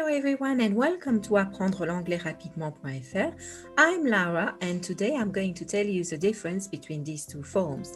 Hello everyone and welcome to apprendre l'anglais rapidement.fr. I'm Lara and today I'm going to tell you the difference between these two forms.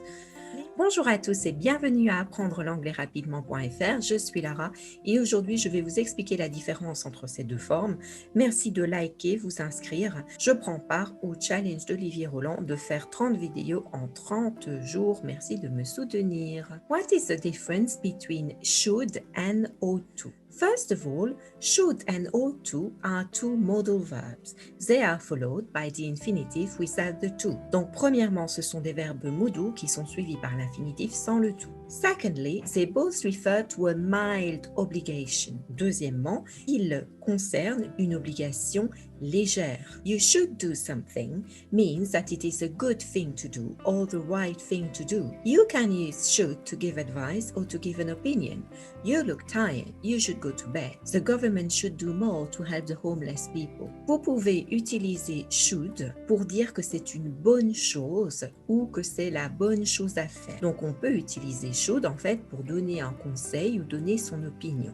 Bonjour à tous et bienvenue à apprendre l'anglais rapidement.fr. Je suis Lara et aujourd'hui je vais vous expliquer la différence entre ces deux formes. Merci de liker, vous inscrire. Je prends part au challenge d'Olivier Roland de faire 30 vidéos en 30 jours. Merci de me soutenir. What is the difference between should and ought to? First of all, should and ought to are two modal verbs. They are followed by the infinitive without the to. Donc, premièrement, ce sont des verbes modaux qui sont suivis par l'infinitif sans le to. Secondly, they both refer to a mild obligation. Deuxièmement, ils concernent une obligation légère. You should do something means that it is a good thing to do or the right thing to do. You can use should to give advice or to give an opinion. You look tired. You should go to bed. The government should do more to help the homeless people. Vous pouvez utiliser should pour dire que c'est une bonne chose ou que c'est la bonne chose à faire. Donc, on peut utiliser should en fait pour donner un conseil ou donner son opinion.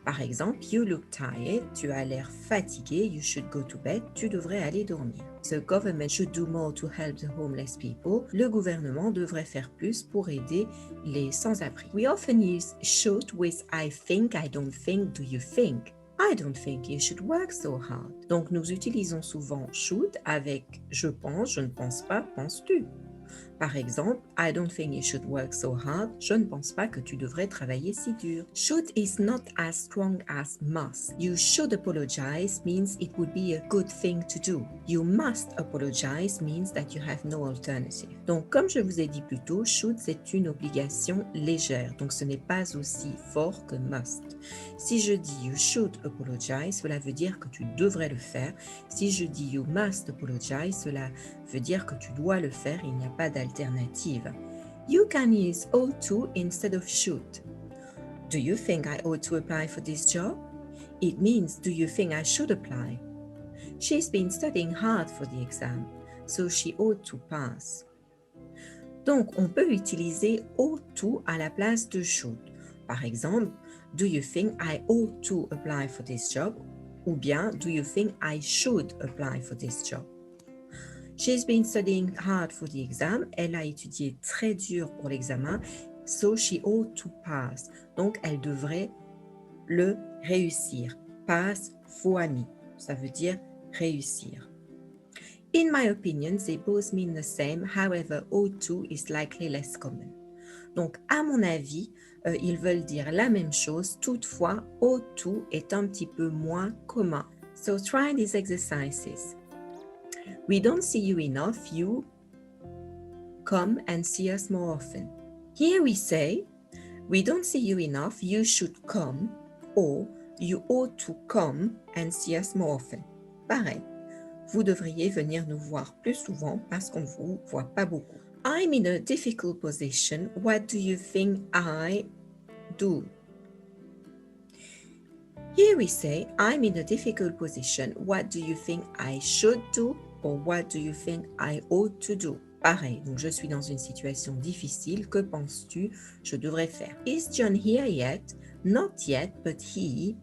Par exemple, you look tired, tu as l'air fatigué, you should go to bed, tu devrais aller dormir. The government should do more to help the homeless people. Le gouvernement devrait faire plus pour aider les sans-abri. We often use should with I think, I don't think, do you think? I don't think you should work so hard. Donc nous utilisons souvent should avec je pense, je ne pense pas, penses-tu? Par exemple, I don't think you should work so hard. Je ne pense pas que tu devrais travailler si dur. Should is not as strong as must. You should apologize means it would be a good thing to do. You must apologize means that you have no alternative. Donc, comme je vous ai dit plus tôt, should c'est une obligation légère. Donc, ce n'est pas aussi fort que must. Si je dis you should apologize, cela veut dire que tu devrais le faire. Si je dis you must apologize, cela veut dire que tu dois le faire. Il n'y a pas d'alternative. You can use ought to instead of should. Do you think I ought to apply for this job? It means, do you think I should apply? She's been studying hard for the exam, so she ought to pass. Donc, on peut utiliser ought to à la place de should. Par exemple, do you think I ought to apply for this job? Ou bien, do you think I should apply for this job? She's been studying hard for the exam. Elle a étudié très dur pour l'examen. So she ought to pass. Donc, elle devrait le réussir. Pass, fois mis. Ça veut dire réussir. In my opinion, they both mean the same. However, ought to is likely less common. Donc, à mon avis, ils veulent dire la même chose. Toutefois, ought to est un petit peu moins commun. So try these exercises. We don't see you enough, you come and see us more often. Here we say, we don't see you enough, you should come, or you ought to come and see us more often. Pareil, vous devriez venir nous voir plus souvent parce qu'on ne vous voit pas beaucoup. I'm in a difficult position, what do you think I do? Here we say, I'm in a difficult position, what do you think I should do? Or what do you think I ought to do? Pareil, donc je suis dans une situation difficile, que penses-tu je devrais faire? Is John here yet? Not yet, but he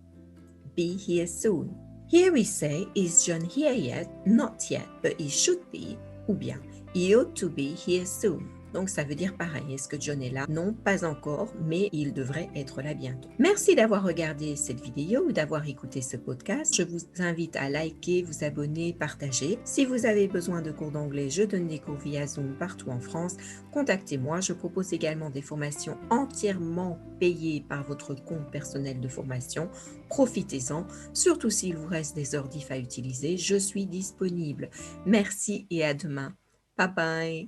be here soon. Here we say, is John here yet? Not yet, but he should be, ou bien, he ought to be here soon. Donc, ça veut dire pareil. Est-ce que John est là? Non, pas encore, mais il devrait être là bientôt. Merci d'avoir regardé cette vidéo ou d'avoir écouté ce podcast. Je vous invite à liker, vous abonner, partager. Si vous avez besoin de cours d'anglais, je donne des cours via Zoom partout en France. Contactez-moi. Je propose également des formations entièrement payées par votre compte personnel de formation. Profitez-en, surtout s'il vous reste des heures diff à utiliser. Je suis disponible. Merci et à demain. Bye bye.